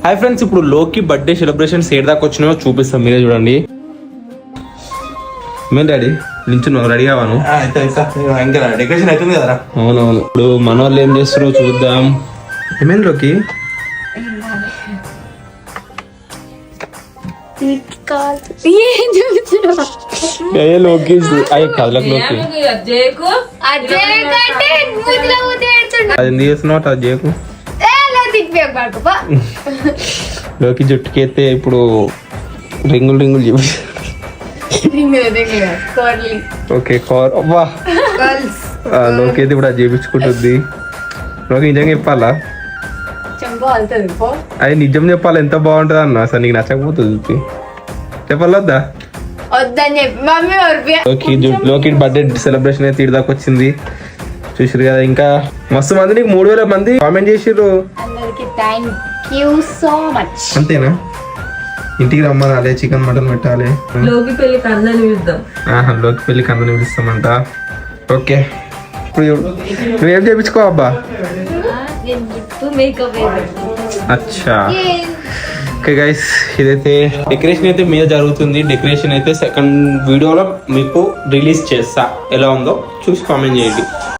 Hi friends, ఇప్పుడు లోకి birthday celebrations ఏడు దాకా వచ్చినాయో చూపిస్తాం, మీరే చూడండి. మేము డాడీ నించున్నావు, రెడీ కావాను. డెకరేషన్ అవుతుంది కదరా. అవునవును, ఇప్పుడు మన వాళ్ళు ఏం చేస్తారో చూద్దాం. ఏమైంది లోకి? లోకి కదలకు లోకి అది ఎందుకు చేస్తున్నావు అది చేయకు. లోకి జుట్టుకి అయితే ఇప్పుడు రింగులు రింగులు చూపి. ఓకే అబ్బా లోకి అయితే ఇప్పుడు అది చేపించుకుంటుంది. లోకి నిజంగా చెప్పాలా? అది నిజం చెప్పాలి, ఎంత బాగుంటుంది అన్న. అసలు నీకు నచ్చకపోతుంది చూపి చెప్పాలొద్దా? లోకి బర్త్డే సెలబ్రేషన్ అయితే ఇటు దాకా వచ్చింది చూసిరు కదా. ఇంకా మస్తు మంది, నీకు 3000 మంది కామెంట్ చేసిర్రు. అంతేనా? ఇంటికి రమ్మనాలి, చికెన్ మటన్ పెట్టాలి. లోకి పెళ్లి కందని పిలుద్దాం. లోకి పెళ్లి కందని పిలుస్తామంట. ఓకే, ఇప్పుడు నువ్వేం చేయించుకో అబ్బా? అచ్చా ఓకే గైస్, ఇదైతే డెకరేషన్ అయితే మీద జరుగుతుంది. డెకరేషన్ అయితే సెకండ్ వీడియోలో మీకు రిలీజ్ చేస్తా, ఎలా ఉందో చూసి కామెంట్ చేయండి.